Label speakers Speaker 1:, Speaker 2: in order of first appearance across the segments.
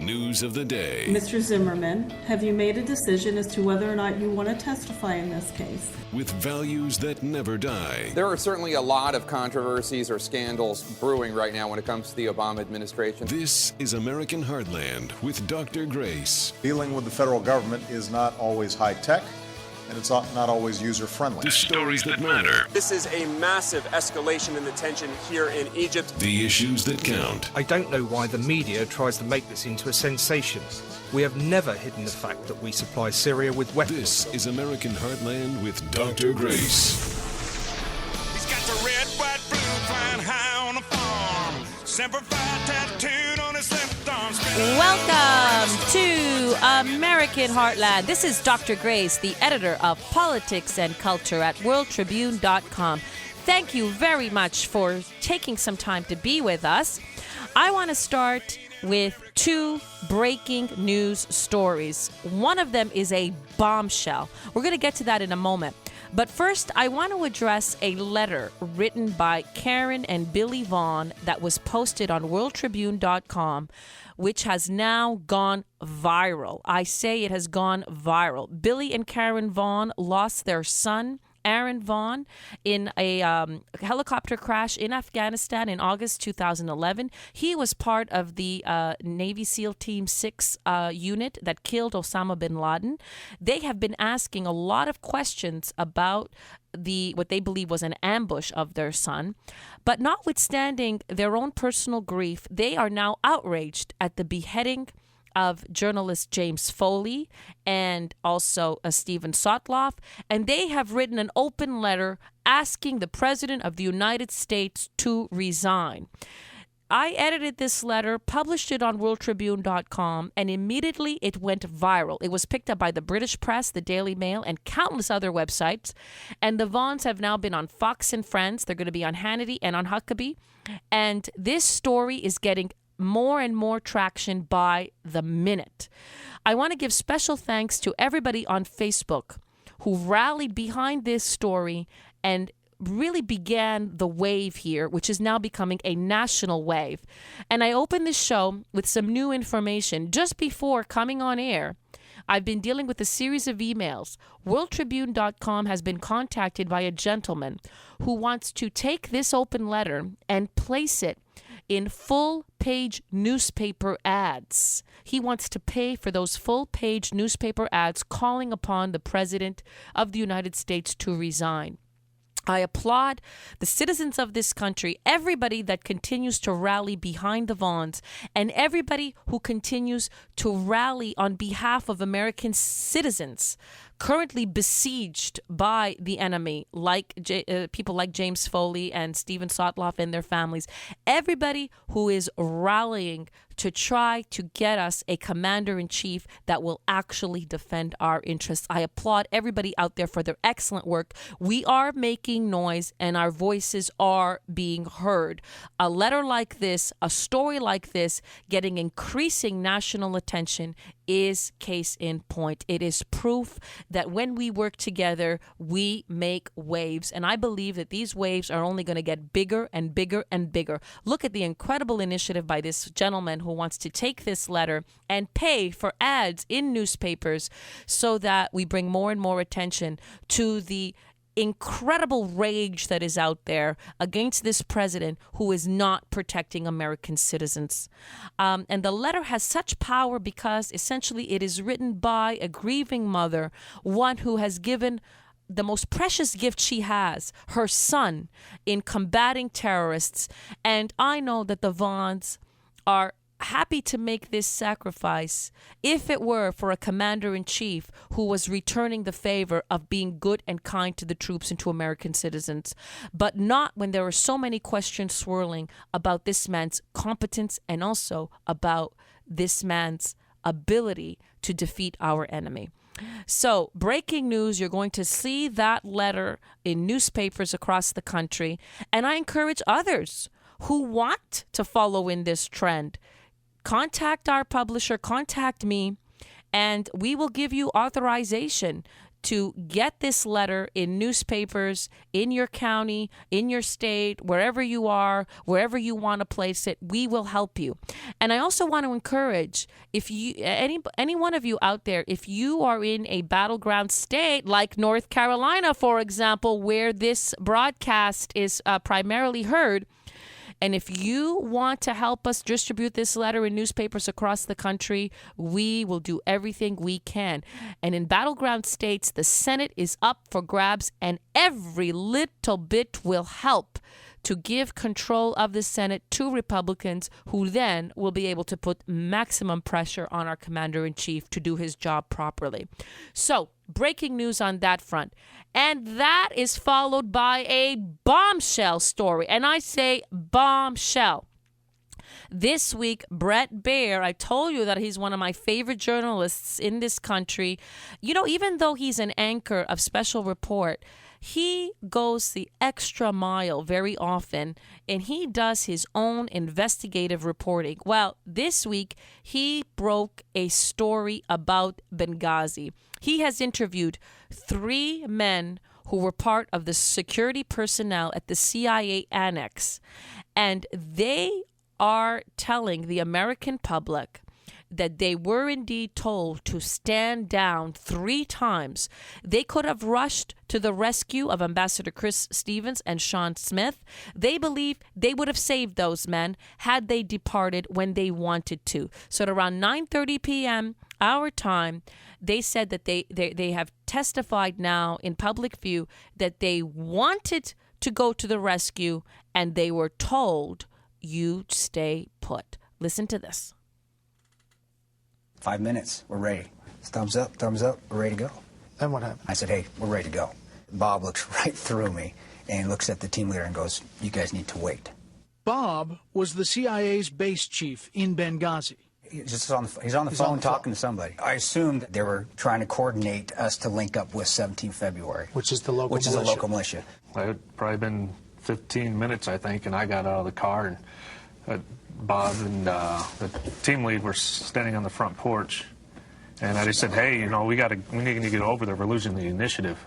Speaker 1: News of the day.
Speaker 2: Mr. Zimmerman, have you made a decision as to whether or not you want to testify in this case?
Speaker 1: With values that never die.
Speaker 3: There are certainly a lot of controversies or scandals brewing right now when it comes to the Obama administration.
Speaker 1: This is American Heartland with Dr. Grace.
Speaker 4: Dealing with the federal government is not always high-tech, and it's not always user-friendly.
Speaker 1: The stories that matter.
Speaker 5: This is a massive escalation in the tension here in Egypt.
Speaker 1: The issues that count.
Speaker 6: I don't know why the media tries to make this into a sensation. We have never hidden the fact that we supply Syria with weapons.
Speaker 1: This is American Heartland with Dr. Grace.
Speaker 7: He's got the red, white, blue flying high on the farm. Semper Fi tattooed on his left arm.
Speaker 8: Welcome to American Heartland. This is Dr. Grace, the editor of Politics and Culture at WorldTribune.com. Thank you very much for taking some time to be with us. I want to start with two breaking news stories. One of them is a bombshell. We're going to get to that in a moment. But first, I want to address a letter written by Karen and Billy Vaughn that was posted on WorldTribune.com, which has now gone viral. I say it has gone viral. Billy and Karen Vaughn lost their son, Aaron Vaughn, in a helicopter crash in Afghanistan in August 2011. He was part of the Navy SEAL Team 6 unit that killed Osama bin Laden. They have been asking a lot of questions about what they believe was an ambush of their son. But notwithstanding their own personal grief, they are now outraged at the beheading of journalist James Foley and also Stephen Sotloff, and they have written an open letter asking the President of the United States to resign. I edited this letter, published it on WorldTribune.com, and immediately it went viral. It was picked up by the British press, the Daily Mail, and countless other websites. And the Vaughns have now been on Fox and Friends. They're going to be on Hannity and on Huckabee. And this story is getting more and more traction by the minute. I want to give special thanks to everybody on Facebook who rallied behind this story and really began the wave here, which is now becoming a national wave. And I opened this show with some new information. Just before coming on air, I've been dealing with a series of emails. WorldTribune.com has been contacted by a gentleman who wants to take this open letter and place it in full-page newspaper ads. He wants to pay for those full-page newspaper ads calling upon the President of the United States to resign. I applaud the citizens of this country, everybody that continues to rally behind the Vaughns, and everybody who continues to rally on behalf of American citizens currently besieged by the enemy, like people like James Foley and Stephen Sotloff and their families. Everybody who is rallying to try to get us a commander-in-chief that will actually defend our interests. I applaud everybody out there for their excellent work. We are making noise and our voices are being heard. A letter like this, a story like this, getting increasing national attention is case in point. It is proof that when we work together, we make waves. And I believe that these waves are only going to get bigger and bigger and bigger. Look at the incredible initiative by this gentleman who wants to take this letter and pay for ads in newspapers so that we bring more and more attention to the incredible rage that is out there against this president who is not protecting American citizens. And the letter has such power because essentially it is written by a grieving mother, one who has given the most precious gift she has, her son, in combating terrorists. And I know that the Vaughns are happy to make this sacrifice if it were for a commander-in-chief who was returning the favor of being good and kind to the troops and to American citizens, but not when there are so many questions swirling about this man's competence and also about this man's ability to defeat our enemy. So, breaking news, you're going to see that letter in newspapers across the country, and I encourage others who want to follow in this trend. Contact our publisher, contact me, and we will give you authorization to get this letter in newspapers, in your county, in your state, wherever you are, wherever you want to place it. We will help you. And I also want to encourage, if you, any one of you out there, if you are in a battleground state like North Carolina, for example, where this broadcast is primarily heard, and if you want to help us distribute this letter in newspapers across the country, we will do everything we can. And in battleground states, the Senate is up for grabs, and every little bit will help to give control of the Senate to Republicans, who then will be able to put maximum pressure on our commander-in-chief to do his job properly. So, breaking news on that front. And that is followed by a bombshell story. And I say bombshell. This week, Bret Baier, I told you that he's one of my favorite journalists in this country. You know, even though he's an anchor of Special Report, he goes the extra mile very often, and he does his own investigative reporting. Well, this week, he broke a story about Benghazi. He has interviewed 3 men who were part of the security personnel at the CIA annex, and they are telling the American public that they were indeed told to stand down 3 times. They could have rushed to the rescue of Ambassador Chris Stevens and Sean Smith. They believe they would have saved those men had they departed when they wanted to. So at around 9:30 p.m. our time, they said that they have testified now in public view that they wanted to go to the rescue, and they were told, you stay put. Listen to this.
Speaker 9: 5 minutes, we're ready. Thumbs up, we're ready to go.
Speaker 10: Then what happened?
Speaker 9: I said, hey, we're ready to go. Bob looks right through me and looks at the team leader and goes, you guys need to wait.
Speaker 10: Bob was the CIA's base chief in Benghazi.
Speaker 9: He's on the phone talking to somebody. I assumed they were trying to coordinate us to link up with 17 February.
Speaker 10: Which is the local militia.
Speaker 11: It had probably been 15 minutes, I think, and I got out of the car, and Bob and the team lead were standing on the front porch, and I just said, hey, you know, we need to get over there. We're losing the initiative,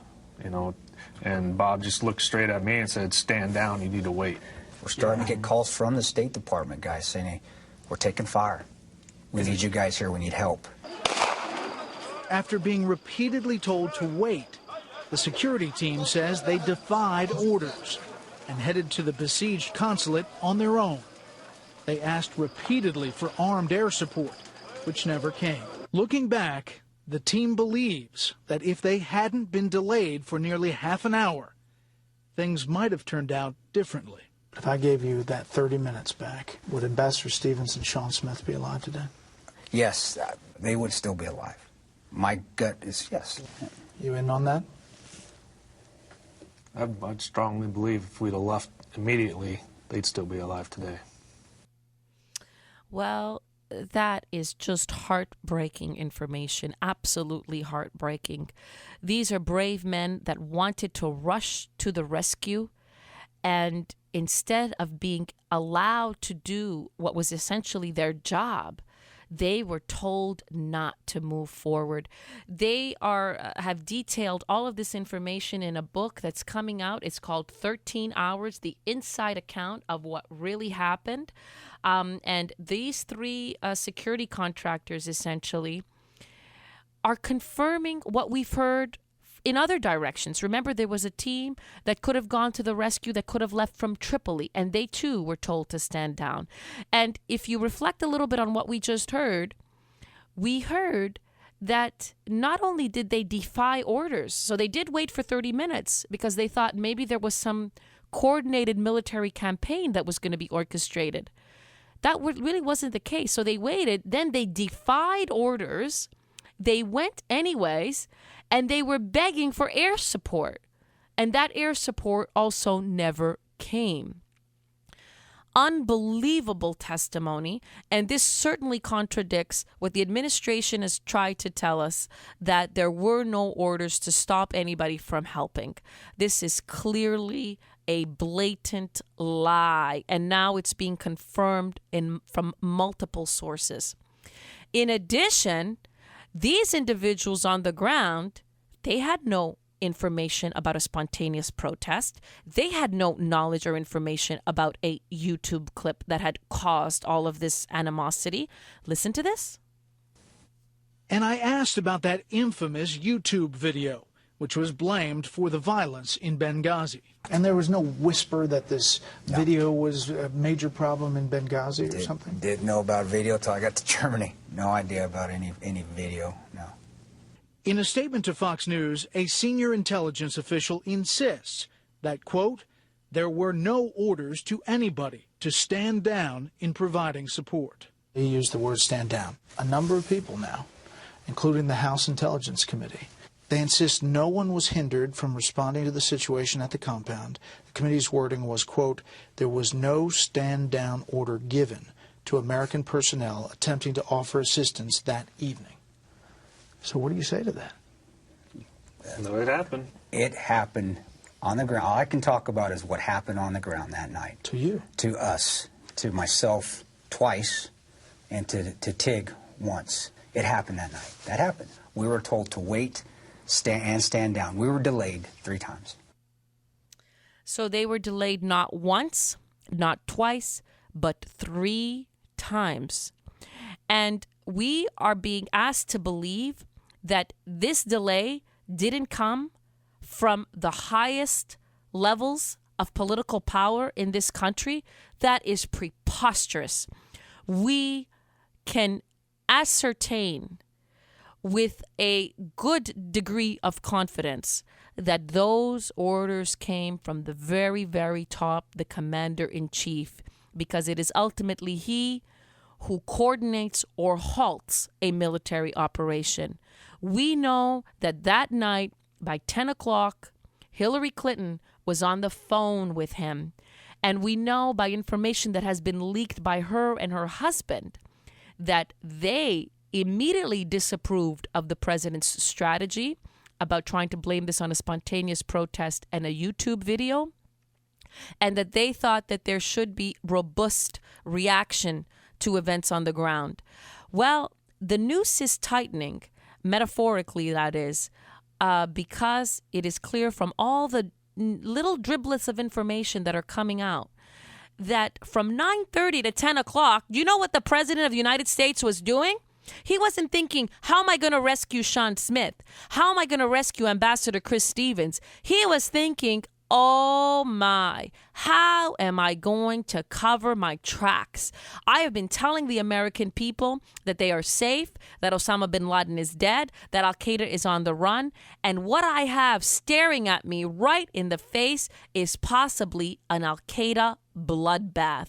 Speaker 11: you know. And Bob just looked straight at me and said, stand down, you need to wait.
Speaker 9: We're starting to get calls from the State Department, guys, saying, hey, we're taking fire. We need you guys here. We need help.
Speaker 10: After being repeatedly told to wait, the security team says they defied orders and headed to the besieged consulate on their own. They asked repeatedly for armed air support, which never came. Looking back, the team believes that if they hadn't been delayed for nearly half an hour, things might have turned out differently. If I gave you that 30 minutes back, would Ambassador Stevens and Sean Smith be alive today?
Speaker 9: Yes, they would still be alive. My gut is yes.
Speaker 10: You in on that?
Speaker 11: I'd strongly believe if we'd have left immediately, they'd still be alive today.
Speaker 8: Well, that is just heartbreaking information, absolutely heartbreaking. These are brave men that wanted to rush to the rescue, and instead of being allowed to do what was essentially their job, they were told not to move forward. They have detailed all of this information in a book that's coming out. It's called 13 Hours, the inside account of what really happened. And these 3 security contractors essentially are confirming what we've heard in other directions. Remember, there was a team that could have gone to the rescue, that could have left from Tripoli, and they too were told to stand down. And if you reflect a little bit on what we just heard, we heard that not only did they defy orders, so they did wait for 30 minutes because they thought maybe there was some coordinated military campaign that was going to be orchestrated. That really wasn't the case. So they waited, then they defied orders, they went anyways, and they were begging for air support. And that air support also never came. Unbelievable testimony, and this certainly contradicts what the administration has tried to tell us, that there were no orders to stop anybody from helping. This is clearly a blatant lie, and now it's being confirmed from multiple sources. In addition, these individuals on the ground They had no information about a spontaneous protest. They had no knowledge or information about a YouTube clip that had caused all of this animosity. Listen to this.
Speaker 10: And I asked about that infamous YouTube video, which was blamed for the violence in Benghazi. And there was no whisper that this video was a major problem in Benghazi or something?
Speaker 9: Didn't know about video till I got to Germany. No idea about any video, no.
Speaker 10: In a statement to Fox News, a senior intelligence official insists that, quote, there were no orders to anybody to stand down in providing support. He used the word stand down. A number of people now, including the House Intelligence Committee, they insist no one was hindered from responding to the situation at the compound. The committee's wording was, quote, there was no stand-down order given to American personnel attempting to offer assistance that evening. So what do you say to that?
Speaker 11: No, it happened.
Speaker 9: It happened on the ground. All I can talk about is what happened on the ground that night.
Speaker 10: To you?
Speaker 9: To us. To myself twice, and to Tig once. It happened that night. That happened. We were told to wait and stand down. We were delayed 3 times.
Speaker 8: So they were delayed not once, not twice, but 3 times. And we are being asked to believe that this delay didn't come from the highest levels of political power in this country. That is preposterous. We can ascertain with a good degree of confidence that those orders came from the very, very top, the commander-in-chief, because it is ultimately he who coordinates or halts a military operation. We know that night, by 10 o'clock, Hillary Clinton was on the phone with him. And we know by information that has been leaked by her and her husband that they immediately disapproved of the president's strategy about trying to blame this on a spontaneous protest and a YouTube video, and that they thought that there should be robust reaction to events on the ground. Well, the noose is tightening, metaphorically that is, because it is clear from all the little driblets of information that are coming out that from 9:30 to 10 o'clock, you know what the President of the United States was doing? He wasn't thinking, how am I going to rescue Sean Smith? How am I going to rescue Ambassador Chris Stevens? He was thinking, oh my, how am I going to cover my tracks? I have been telling the American people that they are safe, that Osama bin Laden is dead, that Al-Qaeda is on the run. And what I have staring at me right in the face is possibly an Al-Qaeda bloodbath.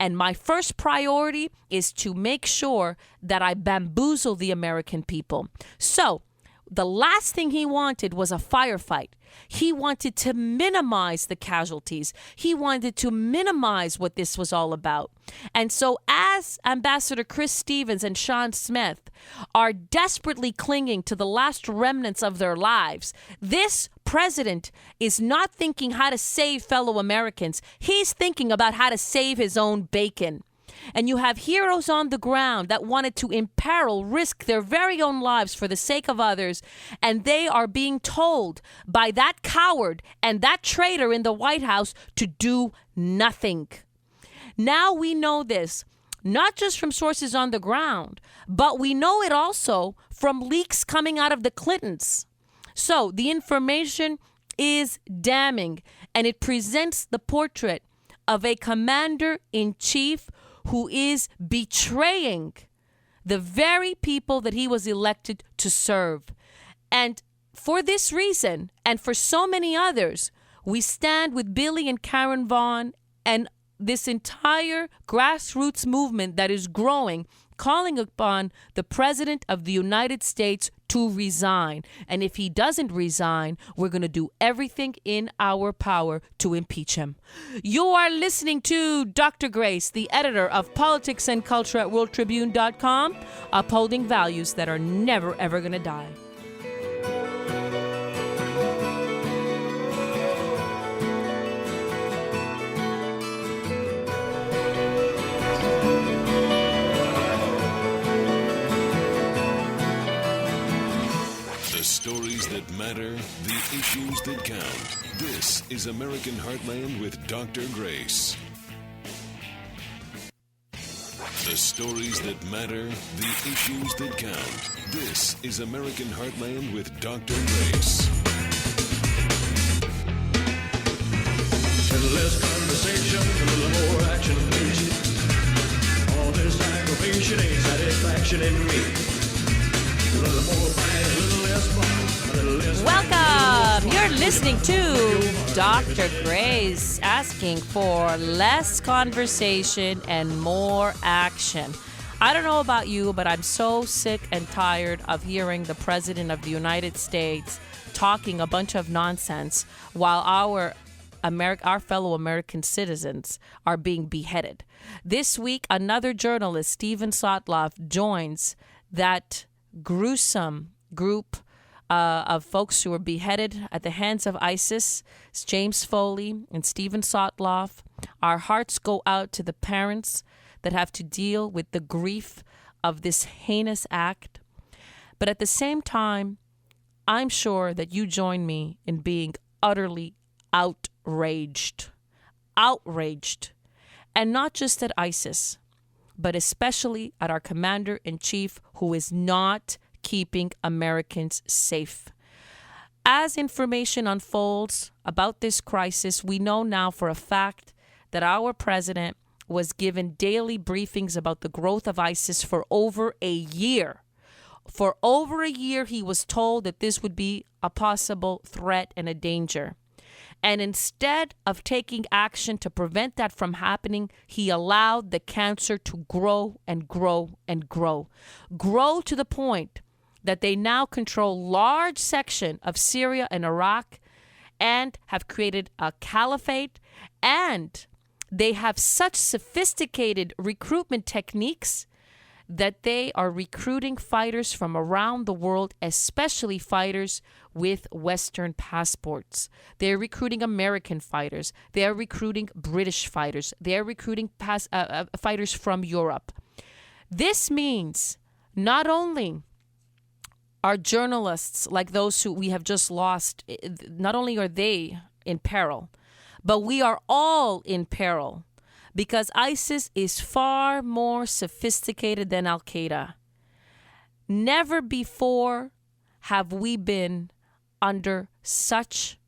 Speaker 8: And my first priority is to make sure that I bamboozle the American people. So the last thing he wanted was a firefight. He wanted to minimize the casualties. He wanted to minimize what this was all about. And so as Ambassador Chris Stevens and Sean Smith are desperately clinging to the last remnants of their lives, this president is not thinking how to save fellow Americans. He's thinking about how to save his own bacon. And you have heroes on the ground that wanted to imperil, risk their very own lives for the sake of others. And they are being told by that coward and that traitor in the White House to do nothing. Now we know this, not just from sources on the ground, but we know it also from leaks coming out of the Clintons. So the information is damning, and it presents the portrait of a commander-in-chief who is betraying the very people that he was elected to serve. And for this reason, and for so many others, we stand with Billy and Karen Vaughn and this entire grassroots movement that is growing, calling upon the President of the United States to resign. And if he doesn't resign, we're going to do everything in our power to impeach him. You are listening to Dr. Grace, the editor of Politics and Culture at WorldTribune.com, upholding values that are never, ever going to die.
Speaker 1: The stories that matter matter, the issues that count. This is American Heartland with Dr. Grace. The stories that matter, the issues that count. This is American Heartland with Dr. Grace.
Speaker 12: A little less conversation, a little more action, please. All this aggravation ain't satisfaction in me. A little more fight, a little less fun, a little less.
Speaker 8: Welcome! You're listening to Dr. Grace asking for less conversation and more action. I don't know about you, but I'm so sick and tired of hearing the President of the United States talking a bunch of nonsense while our fellow American citizens are being beheaded. This week, another journalist, Stephen Sotloff, joins that gruesome group of folks who were beheaded at the hands of ISIS. It's James Foley and Stephen Sotloff. Our hearts go out to the parents that have to deal with the grief of this heinous act. But at the same time, I'm sure that you join me in being utterly outraged. And not just at ISIS, but especially at our commander-in-chief, who is not keeping Americans safe. As information unfolds about this crisis, we know now for a fact that our president was given daily briefings about the growth of ISIS for over a year. For over a year, he was told that this would be a possible threat and a danger. And instead of taking action to prevent that from happening, he allowed the cancer to grow and grow and grow. Grow to the point that they now control large section of Syria and Iraq and have created a caliphate, and they have such sophisticated recruitment techniques that they are recruiting fighters from around the world, especially fighters with Western passports. They're recruiting American fighters. They're recruiting British fighters. They're recruiting fighters from Europe. This means not only are journalists like those who we have just lost, not only are they in peril, but we are all in peril, because ISIS is far more sophisticated than Al-Qaeda. Never before have we been under such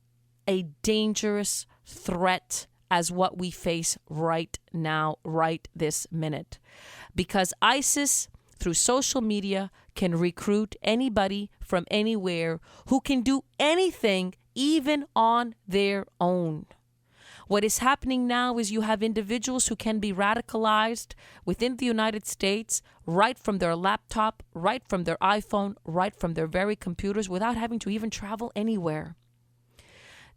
Speaker 8: a dangerous threat as what we face right now, right this minute. Because ISIS, through social media, can recruit anybody from anywhere who can do anything, even on their own. What is happening now is you have individuals who can be radicalized within the United States right from their laptop, right from their iPhone, right from their very computers without having to even travel anywhere.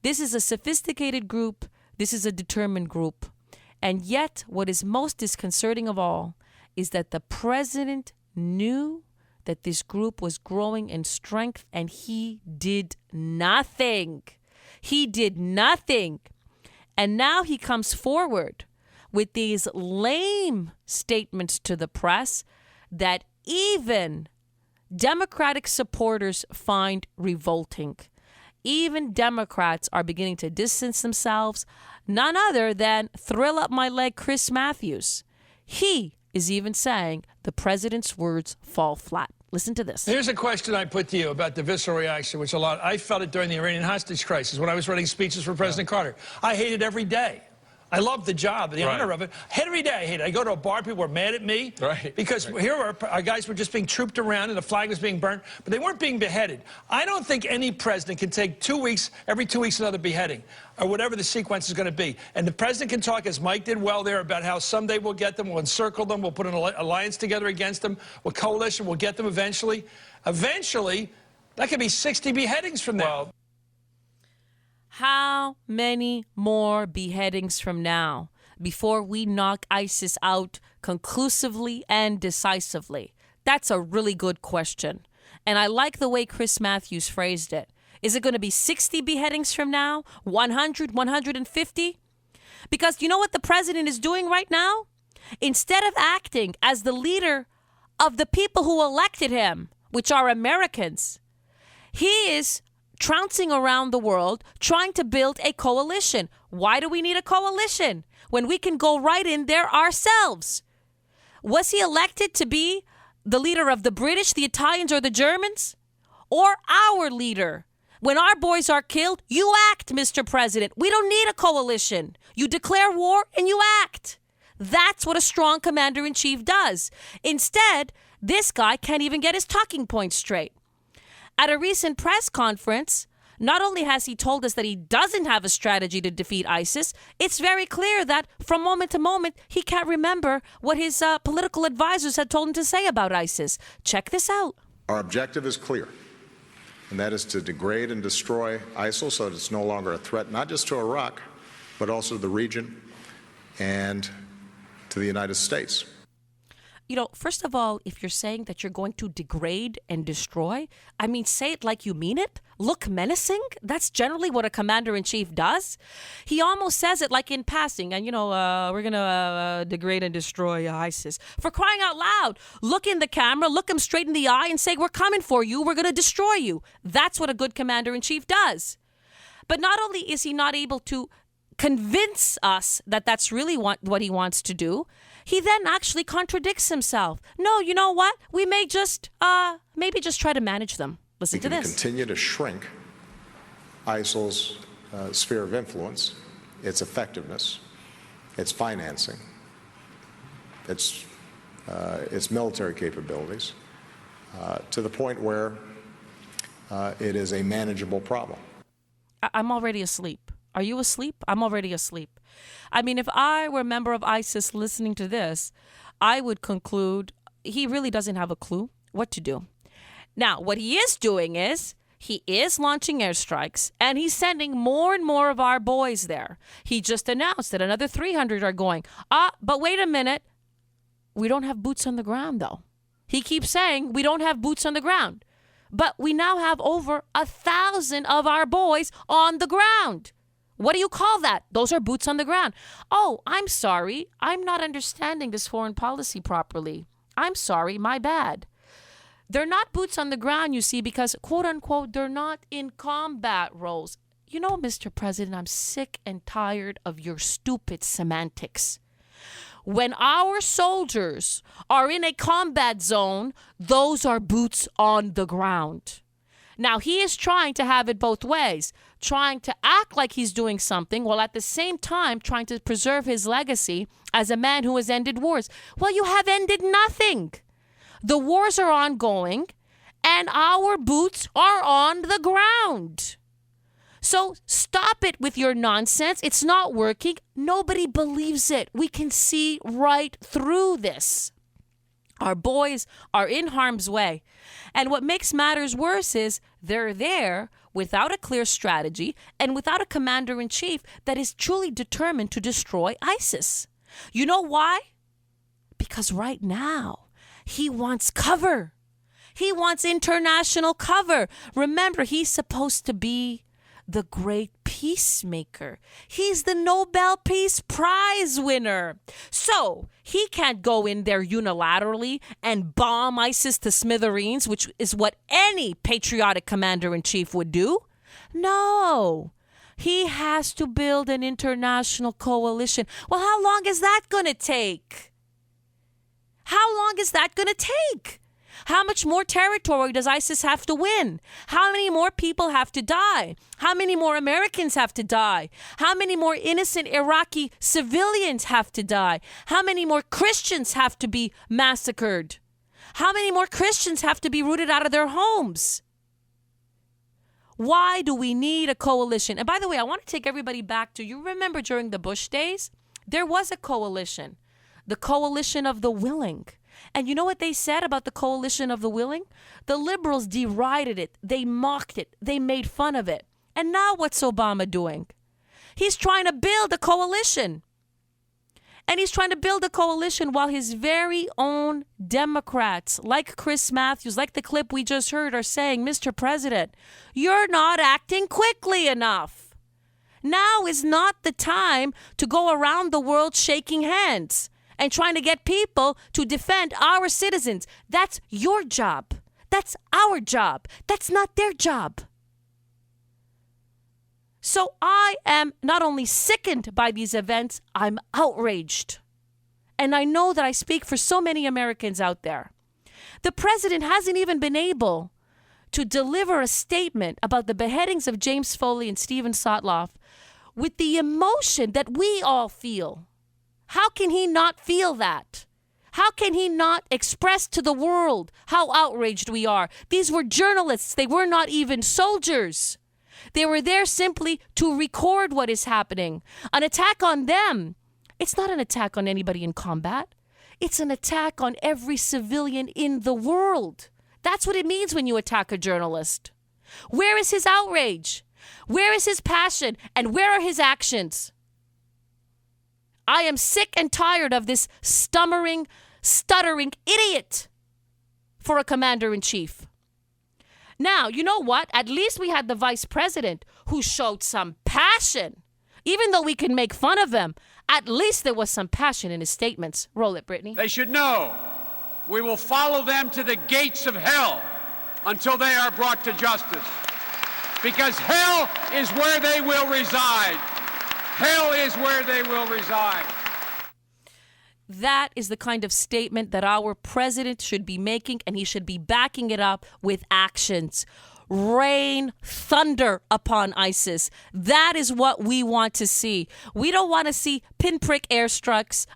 Speaker 8: This is a sophisticated group. This is a determined group. And yet, what is most disconcerting of all is that the president knew that this group was growing in strength, and he did nothing. He did nothing. And now he comes forward with these lame statements to the press that even Democratic supporters find revolting. Even Democrats are beginning to distance themselves. None other than thrill up my leg Chris Matthews. He is even saying the president's words fall flat. Listen to this.
Speaker 13: Here's a question I put to you about the visceral reaction, which I felt it during the Iranian hostage crisis when I was writing speeches for President Carter. I hate it every day. I love the job, the honor of it. Every day I hate it. I go to a bar, people were mad at me because here our guys were just being trooped around and the flag was being burnt, but they weren't being beheaded. I don't think any president can take 2 weeks, every 2 weeks another beheading, or whatever the sequence is going to be. And the president can talk, as Mike did well there, about how someday we'll get them, we'll encircle them, we'll put an alliance together against them, we'll coalition, we'll get them eventually. Eventually, that could be 60 beheadings from now.
Speaker 8: How many more beheadings from now before we knock ISIS out conclusively and decisively? That's a really good question. And I like the way Chris Matthews phrased it. Is it going to be 60 beheadings from now? 100, 150? Because you know what the president is doing right now? Instead of acting as the leader of the people who elected him, which are Americans, he is trouncing around the world, trying to build a coalition. Why do we need a coalition when we can go right in there ourselves? Was he elected to be the leader of the British, the Italians, or the Germans? Or our leader? When our boys are killed, you act, Mr. President. We don't need a coalition. You declare war and you act. That's what a strong commander-in-chief does. Instead, this guy can't even get his talking points straight. At a recent press conference, not only has he told us that he doesn't have a strategy to defeat ISIS, it's very clear that from moment to moment, he can't remember what his political advisors had told him to say about ISIS. Check this out.
Speaker 4: Our objective is clear, and that is to degrade and destroy ISIL so that it's no longer a threat, not just to Iraq, but also to the region and to the United States.
Speaker 8: You know, first of all, if you're saying that you're going to degrade and destroy, I mean, say it like you mean it. Look menacing. That's generally what a commander-in-chief does. He almost says it like in passing. And, we're going to degrade and destroy ISIS. For crying out loud, look in the camera, look him straight in the eye and say, we're coming for you. We're going to destroy you. That's what a good commander-in-chief does. But not only is he not able to convince us that that's really what he wants to do, he then actually contradicts himself. No, you know what? We may just, maybe just try to manage them. Listen to this.
Speaker 4: We can continue to shrink ISIL's sphere of influence, its effectiveness, its financing, its military capabilities, to the point where it is a manageable problem.
Speaker 8: I'm already asleep. Are you asleep? I'm already asleep. I mean, if I were a member of ISIS listening to this, I would conclude he really doesn't have a clue what to do. Now, what he is doing is he is launching airstrikes, and he's sending more and more of our boys there. He just announced that another 300 are going. But wait a minute. We don't have boots on the ground, though. He keeps saying we don't have boots on the ground. But we now have over 1,000 of our boys on the ground. What do you call that? Those are boots on the ground. Oh, I'm sorry. I'm not understanding this foreign policy properly. I'm sorry. My bad. They're not boots on the ground, you see, because, quote unquote, they're not in combat roles. You know, Mr. President, I'm sick and tired of your stupid semantics. When our soldiers are in a combat zone, those are boots on the ground. Now, he is trying to have it both ways, trying to act like he's doing something while at the same time trying to preserve his legacy as a man who has ended wars. Well, you have ended nothing. The wars are ongoing, and our boots are on the ground. So stop it with your nonsense. It's not working. Nobody believes it. We can see right through this. Our boys are in harm's way. And what makes matters worse is they're there without a clear strategy and without a commander-in-chief that is truly determined to destroy ISIS. You know why? Because right now, he wants cover. He wants international cover. Remember, he's supposed to be the great peacemaker. He's the Nobel Peace Prize winner. So he can't go in there unilaterally and bomb ISIS to smithereens, which is what any patriotic commander-in-chief would do. No. He has to build an international coalition. Well, how long is that going to take? How long is that going to take? How much more territory does ISIS have to win? How many more people have to die? How many more Americans have to die? How many more innocent Iraqi civilians have to die? How many more Christians have to be massacred? How many more Christians have to be rooted out of their homes? Why do we need a coalition? And by the way, I want to take everybody back to, you remember during the Bush days, there was a coalition, the coalition of the willing. And you know what they said about the coalition of the willing? The liberals derided it. They mocked it. They made fun of it. And now what's Obama doing? He's trying to build a coalition. And he's trying to build a coalition while his very own Democrats, like Chris Matthews, like the clip we just heard, are saying, Mr. President, you're not acting quickly enough. Now is not the time to go around the world shaking hands and trying to get people to defend our citizens. That's your job. That's our job. That's not their job. So I am not only sickened by these events, I'm outraged. And I know that I speak for so many Americans out there. The president hasn't even been able to deliver a statement about the beheadings of James Foley and Stephen Sotloff with the emotion that we all feel. How can he not feel that? How can he not express to the world how outraged we are? These were journalists. They were not even soldiers. They were there simply to record what is happening. An attack on them, it's not an attack on anybody in combat. It's an attack on every civilian in the world. That's what it means when you attack a journalist. Where is his outrage? Where is his passion? And where are his actions? I am sick and tired of this stuttering idiot for a commander-in-chief. Now, you know what? At least we had the vice president who showed some passion. Even though we can make fun of him, at least there was some passion in his statements. Roll it, Brittany.
Speaker 14: They should know we will follow them to the gates of hell until they are brought to justice. Because hell is where they will reside. Hell is where they will reside.
Speaker 8: That is the kind of statement that our president should be making, and he should be backing it up with actions. Rain thunder upon ISIS. That is what we want to see. We don't want to see pinprick airstrikes.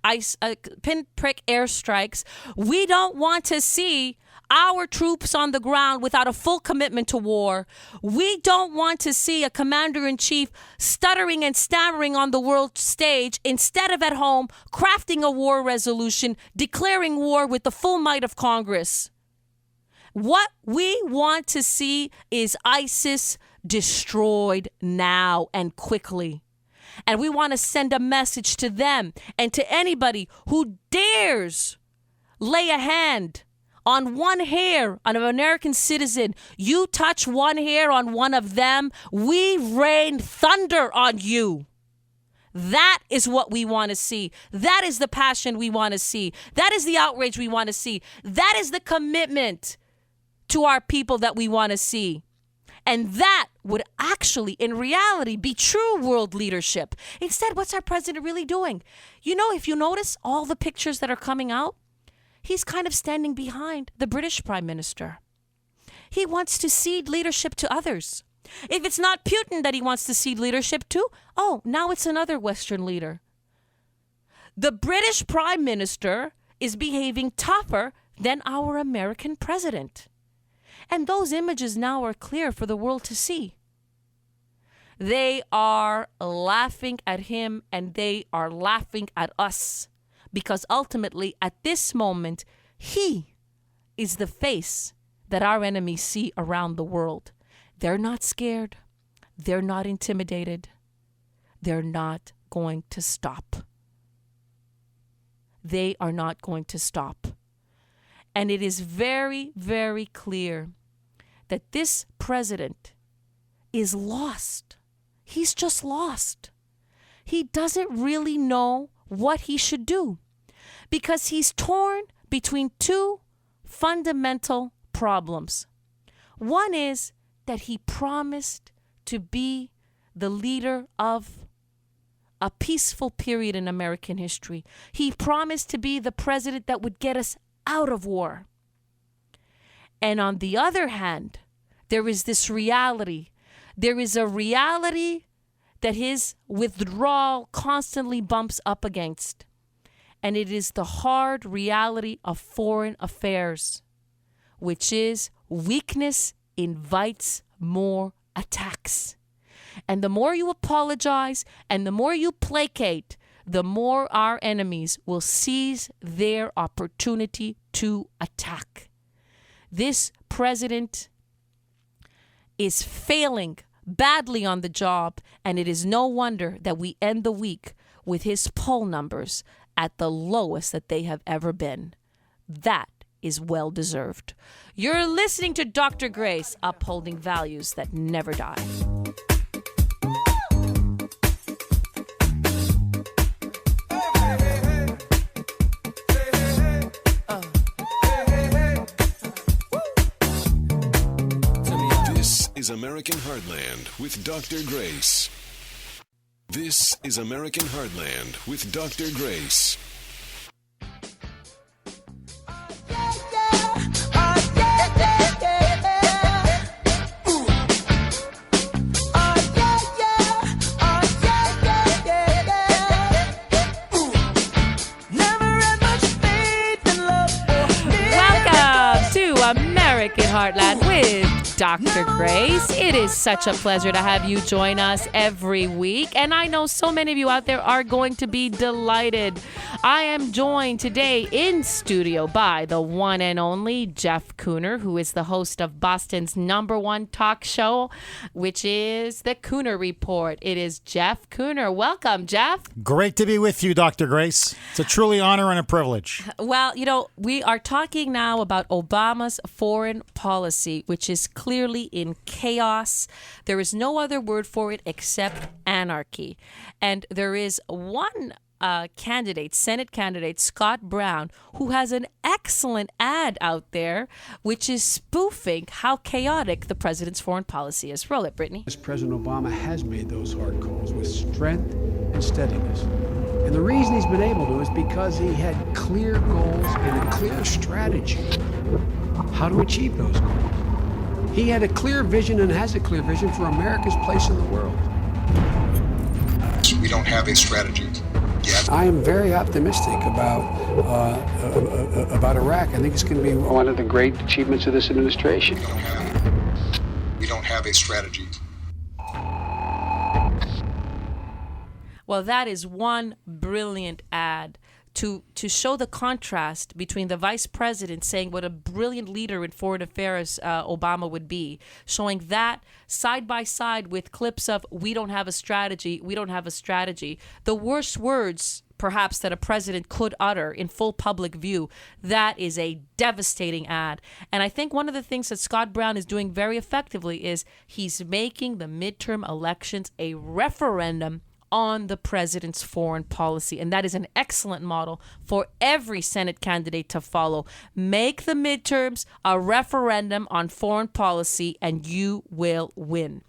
Speaker 8: We don't want to see our troops on the ground without a full commitment to war. We don't want to see a commander-in-chief stuttering and stammering on the world stage instead of at home crafting a war resolution, declaring war with the full might of Congress. What we want to see is ISIS destroyed now and quickly. And we want to send a message to them and to anybody who dares lay a hand on one hair on an American citizen. You touch one hair on one of them, we rain thunder on you. That is what we want to see. That is the passion we want to see. That is the outrage we want to see. That is the commitment to our people that we want to see. And that would actually, in reality, be true world leadership. Instead, what's our president really doing? You know, if you notice all the pictures that are coming out, he's kind of standing behind the British Prime Minister. He wants to cede leadership to others. If it's not Putin that he wants to cede leadership to, now it's another Western leader. The British Prime Minister is behaving tougher than our American president. And those images now are clear for the world to see. They are laughing at him and they are laughing at us. Because ultimately, at this moment, he is the face that our enemies see around the world. They're not scared. They're not intimidated. They're not going to stop. They are not going to stop. And it is very, very clear that this president is lost. He's just lost. He doesn't really know what he should do because he's torn between two fundamental problems. One is that he promised to be the leader of a peaceful period in American history. He promised to be the president that would get us out of war. And on the other hand, there is this reality. There is a reality that his withdrawal constantly bumps up against. And it is the hard reality of foreign affairs, which is weakness invites more attacks. And the more you apologize and the more you placate, the more our enemies will seize their opportunity to attack. This president is failing badly on the job, and it is no wonder that we end the week with his poll numbers at the lowest that they have ever been. That is well deserved. You're listening to Dr. Grace, upholding values that never die.
Speaker 1: This is American Heartland with Dr. Grace. This is American Heartland with Dr. Grace.
Speaker 8: Welcome to American Heartland with Dr. Grace. It is such a pleasure to have you join us every week, and I know so many of you out there are going to be delighted. I am joined today in studio by the one and only Jeff Kuhner, who is the host of Boston's #1 talk show, which is the Kuhner Report. It is Jeff Kuhner. Welcome, Jeff.
Speaker 15: Great to be with you, Dr. Grace. It's a truly honor and a privilege.
Speaker 8: Well, you know, we are talking now about Obama's foreign policy, which is clearly in chaos. There is no other word for it except anarchy. And there is one candidate, Senate candidate, Scott Brown, who has an excellent ad out there, which is spoofing how chaotic the president's foreign policy is. Roll it, Brittany.
Speaker 16: President Obama has made those hard calls with strength and steadiness. And the reason he's been able to is because he had clear goals and a clear strategy how to achieve those goals. He had a clear vision and has a clear vision for America's place in the world.
Speaker 17: We don't have a strategy yet.
Speaker 16: I am very optimistic about Iraq. I think it's going to be one of the great achievements of this administration.
Speaker 17: We don't have a strategy.
Speaker 8: Well, that is one brilliant ad to show the contrast between the vice president saying what a brilliant leader in foreign affairs Obama would be, showing that side by side with clips of we don't have a strategy, we don't have a strategy. The worst words perhaps that a president could utter in full public view. That is a devastating ad. And I think one of the things that Scott Brown is doing very effectively is he's making the midterm elections a referendum on the president's foreign policy. And that is an excellent model for every Senate candidate to follow. Make the midterms a referendum on foreign policy and you will win.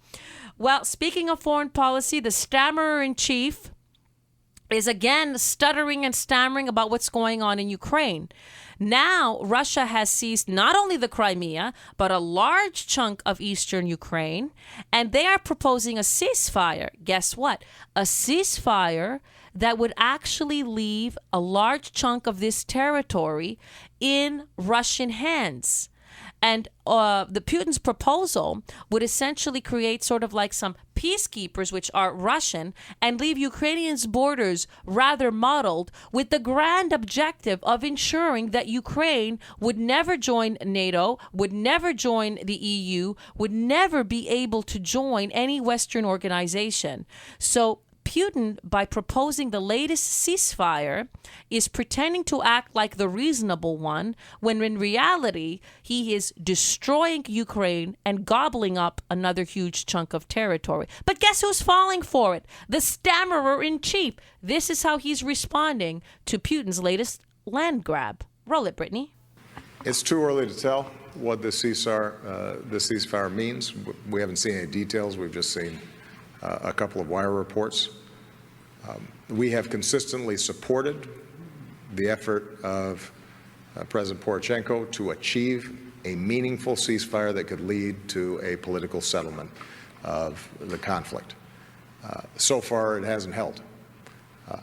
Speaker 8: Well, speaking of foreign policy, the stammerer-in-chief is again stuttering and stammering about what's going on in Ukraine. Now, Russia has seized not only the Crimea, but a large chunk of eastern Ukraine, and they are proposing a ceasefire. Guess what? A ceasefire that would actually leave a large chunk of this territory in Russian hands. And the Putin's proposal would essentially create sort of like some peacekeepers, which are Russian, and leave Ukrainians' borders rather muddled with the grand objective of ensuring that Ukraine would never join NATO, would never join the EU, would never be able to join any Western organization. So Putin, by proposing the latest ceasefire, is pretending to act like the reasonable one, when in reality, he is destroying Ukraine and gobbling up another huge chunk of territory. But guess who's falling for it? The stammerer-in-chief. This is how he's responding to Putin's latest land grab. Roll it, Brittany.
Speaker 4: It's too early to tell what the ceasefire means. We haven't seen any details. We've just seen a couple of wire reports. We have consistently supported the effort of President Poroshenko to achieve a meaningful ceasefire that could lead to a political settlement of the conflict. So far, it hasn't held,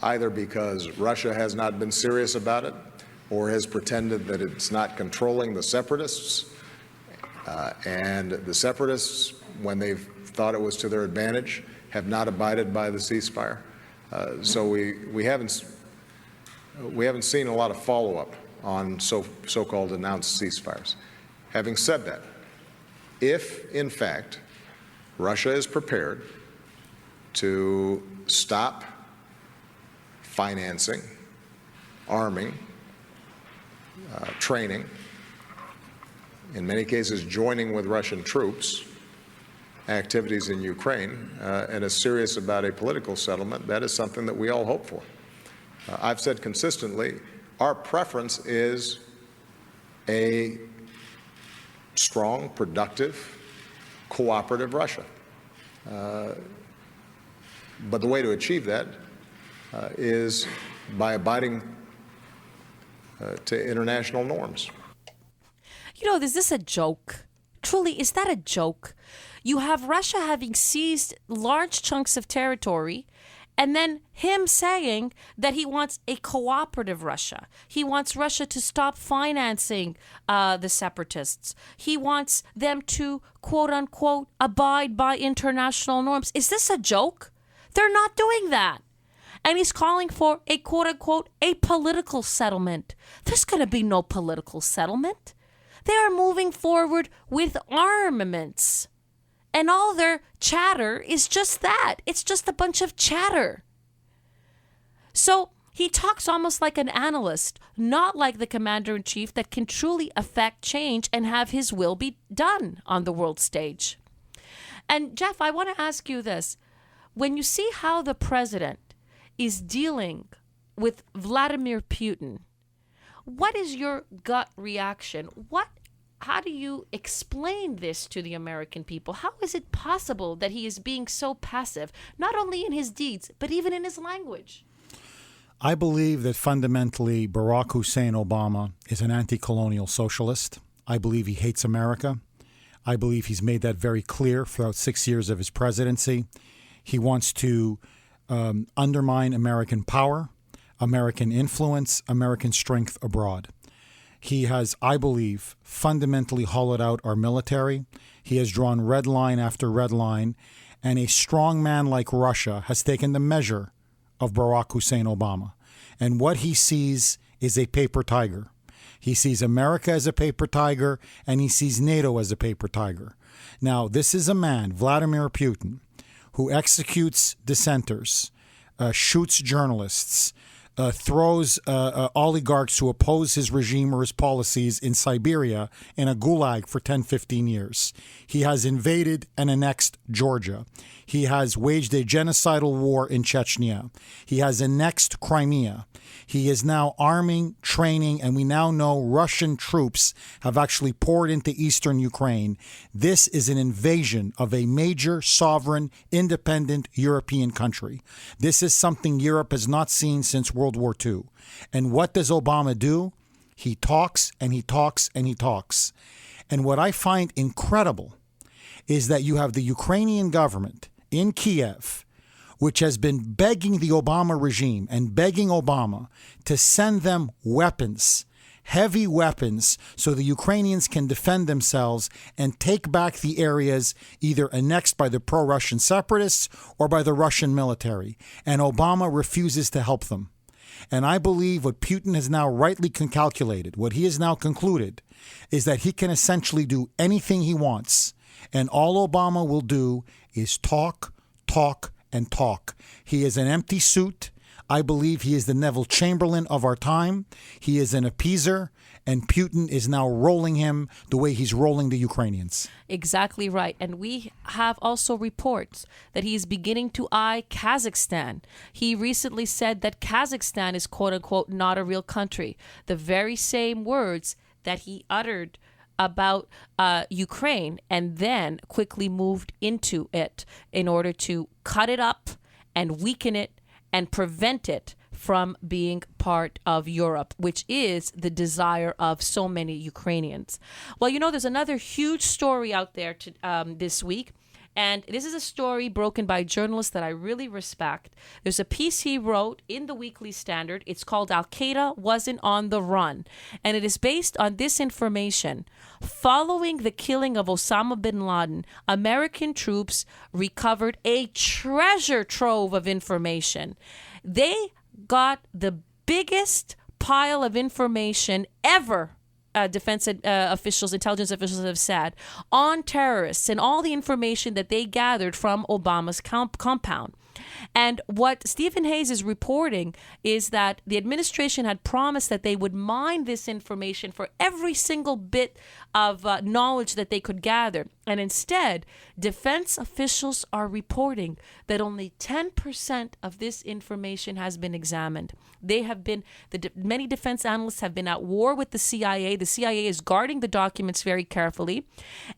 Speaker 4: either because Russia has not been serious about it or has pretended that it's not controlling the separatists, and the separatists, when they've thought it was to their advantage, have not abided by the ceasefire. So we haven't seen a lot of follow-up on so-called announced ceasefires. Having said that, if in fact Russia is prepared to stop financing, arming, training, in many cases joining with Russian troops, activities in Ukraine, and is serious about a political settlement, that is something that we all hope for. I've said consistently, our preference is a strong, productive, cooperative Russia. But the way to achieve that is by abiding to international norms.
Speaker 8: You know, is this a joke? Truly, is that a joke? You have Russia having seized large chunks of territory, and then him saying that he wants a cooperative Russia. He wants Russia to stop financing the separatists. He wants them to, quote unquote, abide by international norms. Is this a joke? They're not doing that. And he's calling for a, quote unquote, a political settlement. There's going to be no political settlement. They are moving forward with armaments. And all their chatter is just that. It's just a bunch of chatter. So he talks almost like an analyst, not like the commander-in-chief that can truly affect change and have his will be done on the world stage. And Jeff, I want to ask you this. When you see how the president is dealing with Vladimir Putin, what is your gut reaction? How do you explain this to the American people? How is it possible that he is being so passive, not only in his deeds, but even in his language?
Speaker 15: I believe that fundamentally Barack Hussein Obama is an anti-colonial socialist. I believe he hates America. I believe he's made that very clear throughout 6 years of his presidency. He wants to undermine American power, American influence, American strength abroad. He has, I believe, fundamentally hollowed out our military. He has drawn red line after red line. And a strong man like Russia has taken the measure of Barack Hussein Obama. And what he sees is a paper tiger. He sees America as a paper tiger, and he sees NATO as a paper tiger. Now, this is a man, Vladimir Putin, who executes dissenters, shoots journalists, throws oligarchs who oppose his regime or his policies in Siberia in a gulag for 10, 15 years. He has invaded and annexed Georgia. He has waged a genocidal war in Chechnya. He has annexed Crimea. He is now arming, training, and we now know Russian troops have actually poured into eastern Ukraine. This is an invasion of a major, sovereign, independent European country. This is something Europe has not seen since World War II. And what does Obama do? He talks and he talks and he talks. And what I find incredible is that you have the Ukrainian government in Kiev, which has been begging the Obama regime and begging Obama to send them weapons, heavy weapons, so the Ukrainians can defend themselves and take back the areas either annexed by the pro-Russian separatists or by the Russian military. And Obama refuses to help them. And I believe what Putin has now rightly calculated, what he has now concluded, is that he can essentially do anything he wants. And all Obama will do is talk, talk, and talk. He is an empty suit. I believe he is the Neville Chamberlain of our time. He is an appeaser, and Putin is now rolling him the way he's rolling the Ukrainians.
Speaker 8: Exactly right. And we have also reports that he is beginning to eye Kazakhstan. He recently said that Kazakhstan is, quote unquote, not a real country. The very same words that he uttered about Ukraine and then quickly moved into it in order to cut it up and weaken it and prevent it from being part of Europe, which is the desire of so many Ukrainians. Well, you know, there's another huge story out there this week. And this is a story broken by a journalist that I really respect. There's a piece he wrote in the Weekly Standard. It's called Al-Qaeda Wasn't on the Run. And it is based on this information. Following the killing of Osama bin Laden, American troops recovered a treasure trove of information. They got the biggest pile of information ever defense officials, intelligence officials have said, on terrorists and all the information that they gathered from Obama's compound. And what Stephen Hayes is reporting is that the administration had promised that they would mine this information for every single bit of knowledge that they could gather. And instead, defense officials are reporting that only 10% of this information has been examined. They have been, many defense analysts have been at war with the CIA. The CIA is guarding the documents very carefully.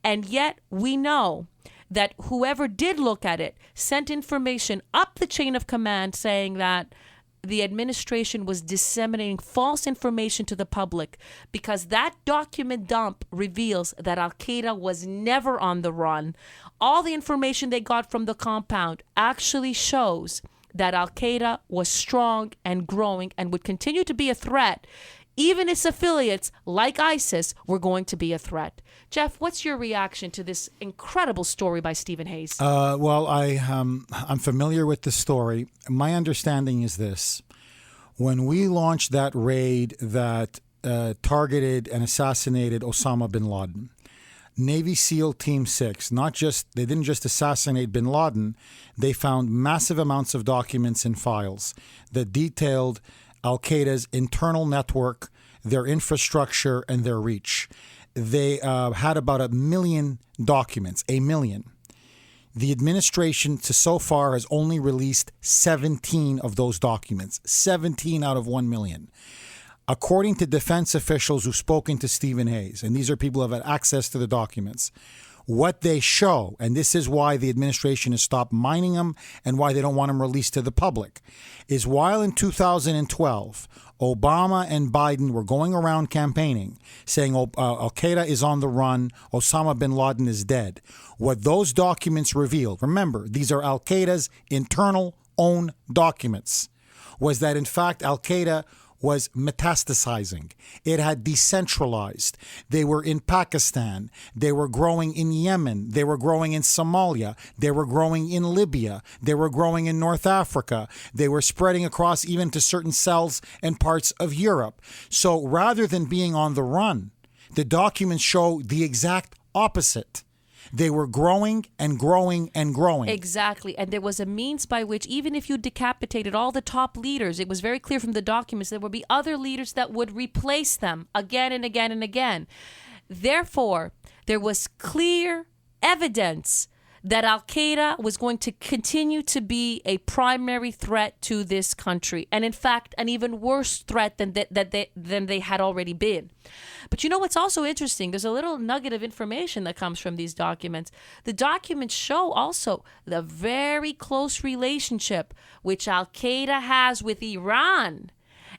Speaker 8: And yet we know that whoever did look at it sent information up the chain of command saying that the administration was disseminating false information to the public, because that document dump reveals that Al-Qaeda was never on the run. All the information they got from the compound actually shows that Al-Qaeda was strong and growing and would continue to be a threat. Even its affiliates, like ISIS, were going to be a threat. Jeff, what's your reaction to this incredible story by Stephen Hayes?
Speaker 15: Well, I'm familiar with the story. My understanding is this. When we launched that raid that targeted and assassinated Osama bin Laden, Navy SEAL Team 6, they didn't just assassinate bin Laden, they found massive amounts of documents and files that detailed Al-Qaeda's internal network, their infrastructure, and their reach. They had about 1 million documents, 1 million. The administration so far has only released 17 of those documents, 17 out of 1 million. According to defense officials who've spoken to Stephen Hayes, and these are people who have had access to the documents, what they show, and this is why the administration has stopped mining them and why they don't want them released to the public, is while in 2012, Obama and Biden were going around campaigning, saying Al-Qaeda is on the run, Osama bin Laden is dead. What those documents revealed, remember, these are Al-Qaeda's internal own documents, was that in fact Al-Qaeda was metastasizing. It had decentralized. They were in Pakistan. They were growing in Yemen. They were growing in Somalia. They were growing in Libya. They were growing in North Africa. They were spreading across even to certain cells and parts of Europe. So rather than being on the run, the documents show the exact opposite. They were growing and growing and growing.
Speaker 8: Exactly. And there was a means by which, even if you decapitated all the top leaders, it was very clear from the documents there would be other leaders that would replace them again and again and again. Therefore, there was clear evidence that Al-Qaeda was going to continue to be a primary threat to this country. And in fact, an even worse threat than they had already been. But you know what's also interesting? There's a little nugget of information that comes from these documents. The documents show also the very close relationship which Al-Qaeda has with Iran.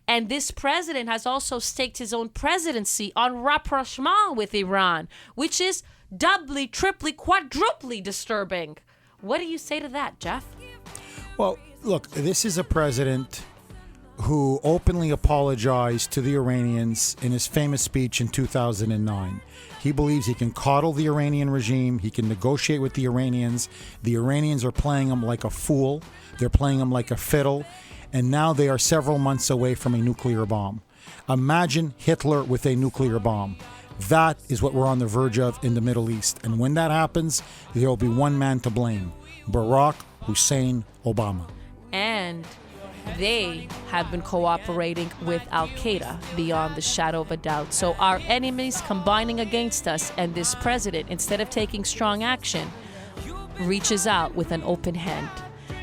Speaker 8: And this president has also staked his own presidency on rapprochement with Iran, which is doubly, triply, quadruply disturbing. What do you say to that, Jeff?
Speaker 15: Well, look, this is a president who openly apologized to the Iranians in his famous speech in 2009. He believes he can coddle the Iranian regime. He can negotiate with the Iranians. The Iranians are playing him like a fool. They're playing him like a fiddle. And now they are several months away from a nuclear bomb. Imagine Hitler with a nuclear bomb. That is what we're on the verge of in the Middle East. And when that happens, there will be one man to blame: Barack Hussein Obama.
Speaker 8: And they have been cooperating with Al-Qaeda beyond the shadow of a doubt. So our enemies combining against us, and this president, instead of taking strong action, reaches out with an open hand.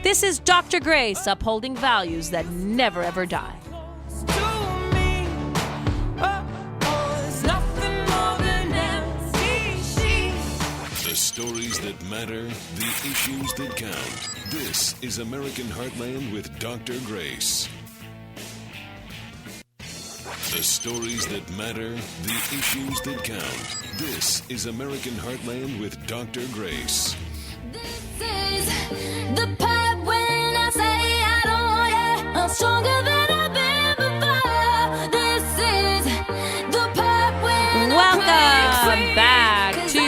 Speaker 8: This is Dr. Grace, upholding values that never ever die.
Speaker 1: The stories that matter, the issues that count. This is American Heartland with Dr. Grace. The stories that matter, the issues that count. This is American Heartland with Dr. Grace.
Speaker 18: This is the part when I say I don't want you. I'm stronger than I've been before. This is the part when
Speaker 8: Welcome back to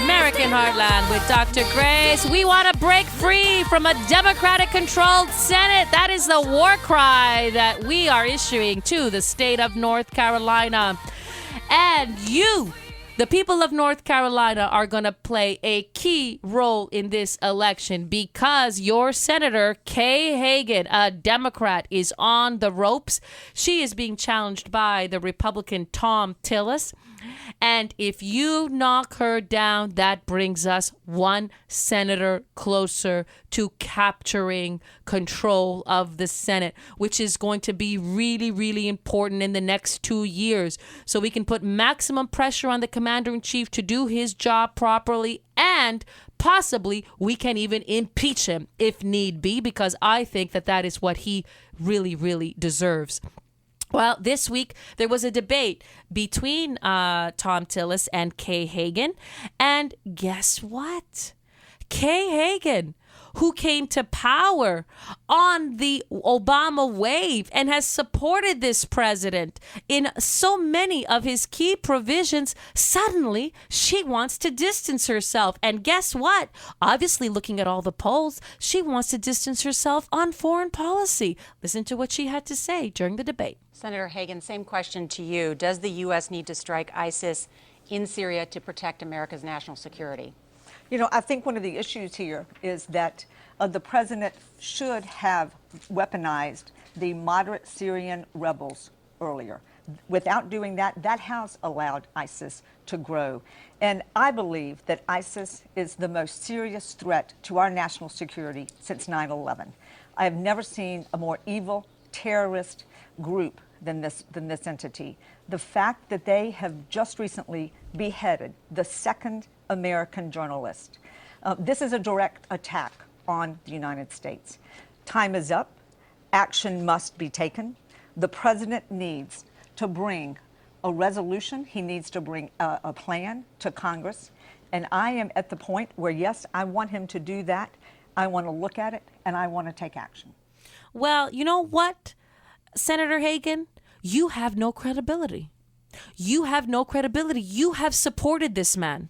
Speaker 8: American Heartland with Dr. Grace. We want to break free from a Democratic-controlled Senate. That is the war cry that we are issuing to the state of North Carolina. And you, the people of North Carolina, are going to play a key role in this election because your Senator Kay Hagan, a Democrat, is on the ropes. She is being challenged by the Republican Tom Tillis. And if you knock her down, that brings us one senator closer to capturing control of the Senate, which is going to be really, really important in the next 2 years. So we can put maximum pressure on the commander-in-chief to do his job properly and and possibly we can even impeach him if need be, because I think that that is what he really, really deserves. Well, this week there was a debate between Tom Tillis and Kay Hagan. And guess what? Kay Hagan, who came to power on the Obama wave and has supported this president in so many of his key provisions, suddenly she wants to distance herself. And guess what? Obviously, looking at all the polls, she wants to distance herself on foreign policy. Listen to what she had to say during the debate.
Speaker 19: Senator Hagan, same question to you. Does the U.S. need to strike ISIS in Syria to protect America's national security?
Speaker 20: You know, I think one of the issues here is that the president should have weaponized the moderate Syrian rebels earlier. Without doing that, that has allowed ISIS to grow. And I believe that ISIS is the most serious threat to our national security since 9/11. I have never seen a more evil terrorist group than this entity. The fact that they have just recently beheaded the second American journalist. This is a direct attack on the United States. Time is up. Action must be taken. The president needs to bring a resolution. He needs to bring a plan to Congress. And I am at the point where, yes, I want him to do that. I want to look at it, and I want to take action.
Speaker 8: Well, you know what, Senator Hagan? You have no credibility. You have no credibility. You have supported this man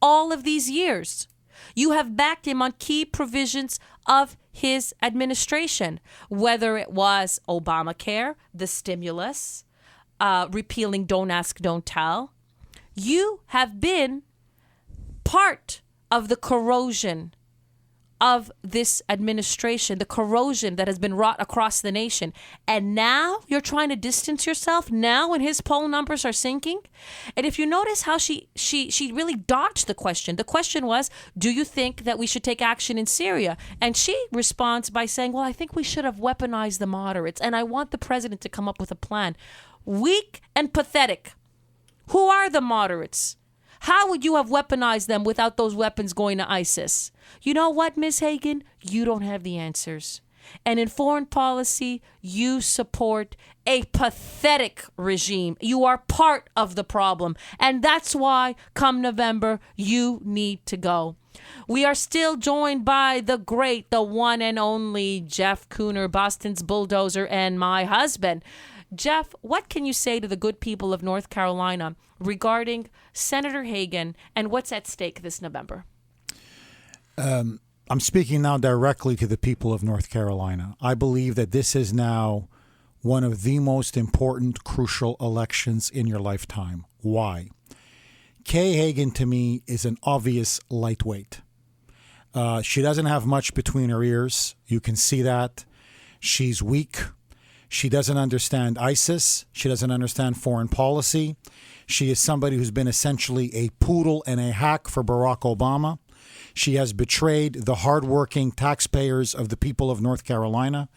Speaker 8: all of these years. You have backed him on key provisions of his administration, whether it was Obamacare, the stimulus, repealing Don't Ask, Don't Tell. You have been part of the corrosion of this administration, the corrosion that has been wrought across the nation. And now you're trying to distance yourself now when his poll numbers are sinking. And if you notice how she really dodged the question. The question was, do you think that we should take action in Syria? And she responds by saying, well, I think we should have weaponized the moderates. And I want the president to come up with a plan. Weak and pathetic. Who are the moderates? How would you have weaponized them without those weapons going to ISIS? You know what, Ms. Hagan? You don't have the answers. And in foreign policy, you support a pathetic regime. You are part of the problem. And that's why, come November, you need to go. We are still joined by the great, the one and only Jeff Kuhner, Boston's bulldozer, and my husband. Jeff, what can you say to the good people of North Carolina regarding Senator Hagan and what's at stake this November?
Speaker 15: I'm speaking now directly to the people of North Carolina. I believe that this is now one of the most important, crucial elections in your lifetime. Why? Kay Hagan, to me, is an obvious lightweight. She doesn't have much between her ears. You can see that. She's weak. She doesn't understand ISIS. She doesn't understand foreign policy. She is somebody who's been essentially a poodle and a hack for Barack Obama. She has betrayed the hardworking taxpayers of the people of North Carolina.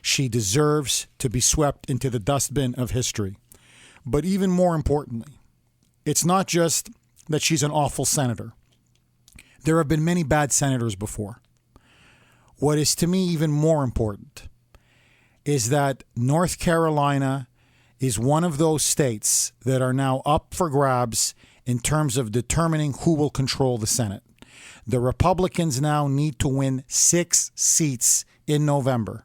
Speaker 15: She deserves to be swept into the dustbin of history. But even more importantly, it's not just that she's an awful senator. There have been many bad senators before. What is to me even more important is that North Carolina is one of those states that are now up for grabs in terms of determining who will control the Senate. The Republicans now need to win 6 seats in November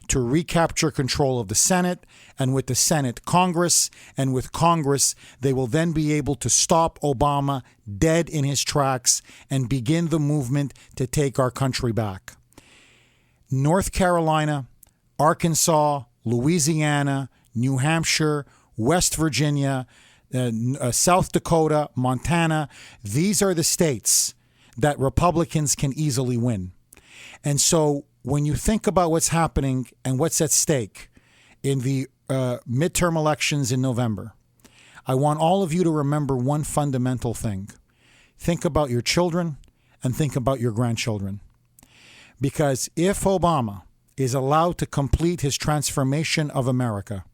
Speaker 15: to recapture control of the Senate, and with the Senate, Congress, and with Congress, they will then be able to stop Obama dead in his tracks and begin the movement to take our country back. North Carolina, Arkansas, Louisiana, New Hampshire, West Virginia, South Dakota, Montana, these are the states that Republicans can easily win. And so when you think about what's happening and what's at stake in the midterm elections in November, I want all of you to remember one fundamental thing. Think about your children and think about your grandchildren. Because if Obama is allowed to complete his transformation of America,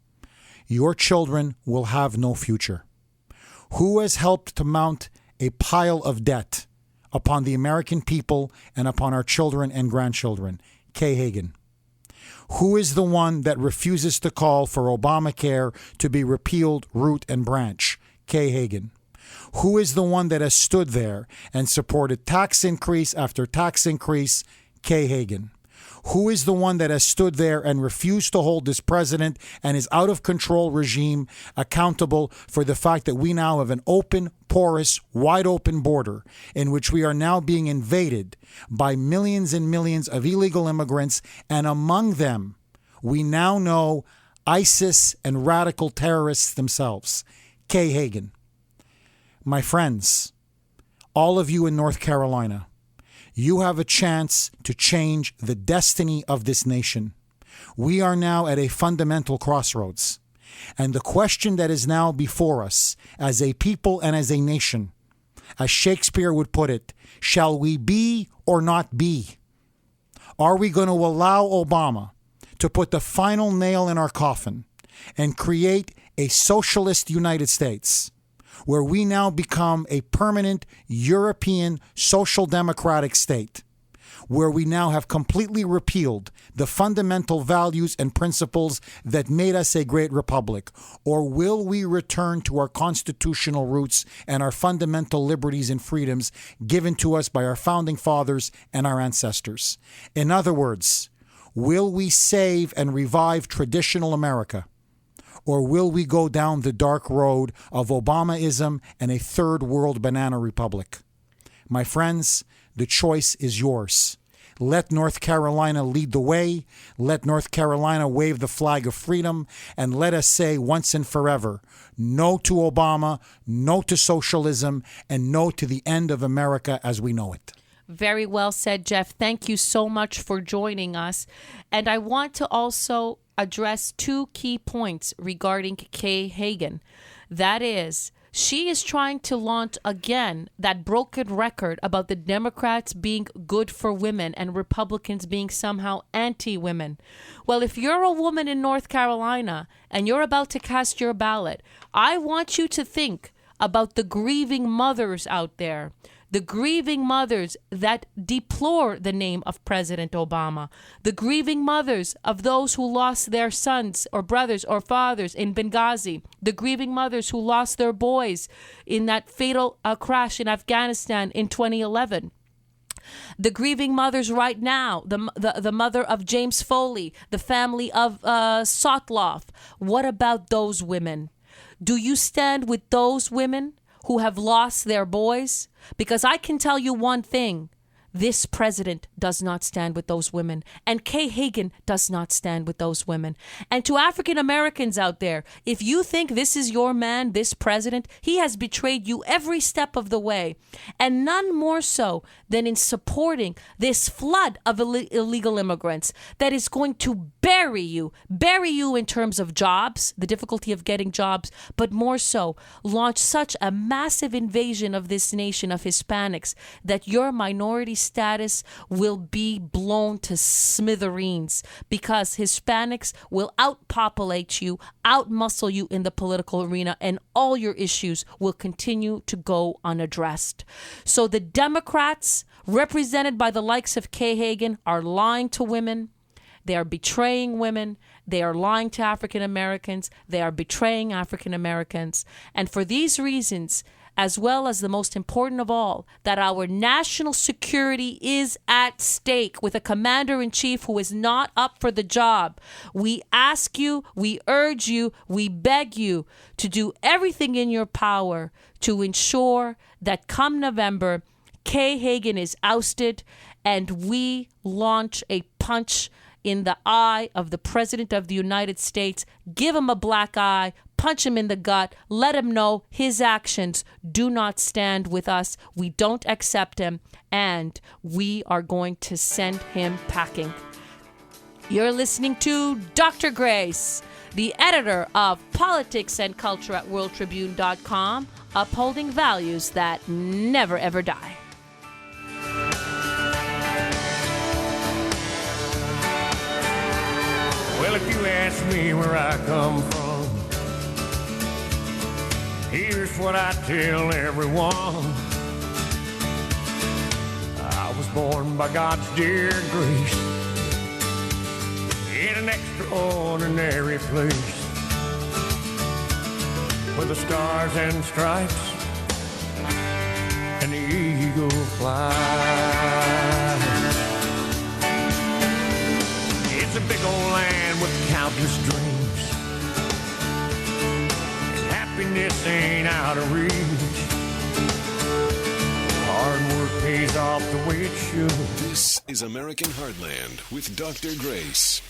Speaker 15: your children will have no future. Who has helped to mount a pile of debt upon the American people and upon our children and grandchildren? Kay Hagan. Who is the one that refuses to call for Obamacare to be repealed root and branch? Kay Hagan. Who is the one that has stood there and supported tax increase after tax increase? Kay Hagan. Who is the one that has stood there and refused to hold this president and his out-of-control regime accountable for the fact that we now have an open, porous, wide-open border in which we are now being invaded by millions and millions of illegal immigrants, and among them, we now know ISIS and radical terrorists themselves? Kay Hagan. My friends, all of you in North Carolina, you have a chance to change the destiny of this nation. We are now at a fundamental crossroads. And the question that is now before us as a people and as a nation, as Shakespeare would put it, shall we be or not be? Are we going to allow Obama to put the final nail in our coffin and create a socialist United States, where we now become a permanent European social democratic state, where we now have completely repealed the fundamental values and principles that made us a great republic? Or will we return to our constitutional roots and our fundamental liberties and freedoms given to us by our founding fathers and our ancestors? In other words, will we save and revive traditional America? Or will we go down the dark road of Obamaism and a third world banana republic? My friends, the choice is yours. Let North Carolina lead the way. Let North Carolina wave the flag of freedom. And let us say once and forever, no to Obama, no to socialism, and no to the end of America as we know it.
Speaker 8: Very well said, Jeff. Thank you so much for joining us. And I want to also address two key points regarding Kay Hagan. That is, she is trying to launch again that broken record about the Democrats being good for women and Republicans being somehow anti-women. Well, if you're a woman in North Carolina and you're about to cast your ballot, I want you to think about the grieving mothers out there. The grieving mothers that deplore the name of President Obama. The grieving mothers of those who lost their sons or brothers or fathers in Benghazi. The grieving mothers who lost their boys in that fatal crash in Afghanistan in 2011. The grieving mothers right now, the mother of James Foley, the family of Sotloff. What about those women? Do you stand with those women who have lost their boys? Because I can tell you one thing. This president does not stand with those women. And Kay Hagan does not stand with those women. And to African Americans out there, if you think this is your man, this president, he has betrayed you every step of the way. And none more so than in supporting this flood of illegal immigrants that is going to bury you in terms of jobs, the difficulty of getting jobs, but more so launch such a massive invasion of this nation of Hispanics that your minority status will be blown to smithereens, because Hispanics will outpopulate you, outmuscle you in the political arena, and all your issues will continue to go unaddressed. So the Democrats, represented by the likes of Kay Hagan, are lying to women. They are betraying women. They are lying to African Americans. They are betraying African Americans. And for these reasons, as well as the most important of all, that our national security is at stake with a commander-in-chief who is not up for the job. We ask you, we urge you, we beg you to do everything in your power to ensure that come November, Kay Hagan is ousted and we launch a punch in the eye of the President of the United States. Give him a black eye, punch him in the gut, let him know his actions do not stand with us. We don't accept him, and we are going to send him packing. You're listening to Dr. Grace, the editor of Politics and Culture at WorldTribune.com, upholding values that never ever die.
Speaker 12: Well, if you ask me where I come from, here's what I tell everyone. was born by God's dear grace in an extraordinary place where the stars and stripes and the eagle fly. It's a big old land with countless dreams, and happiness ain't out of reach. Hard work pays off the way it should.
Speaker 1: This is American Heartland with Dr. Grace.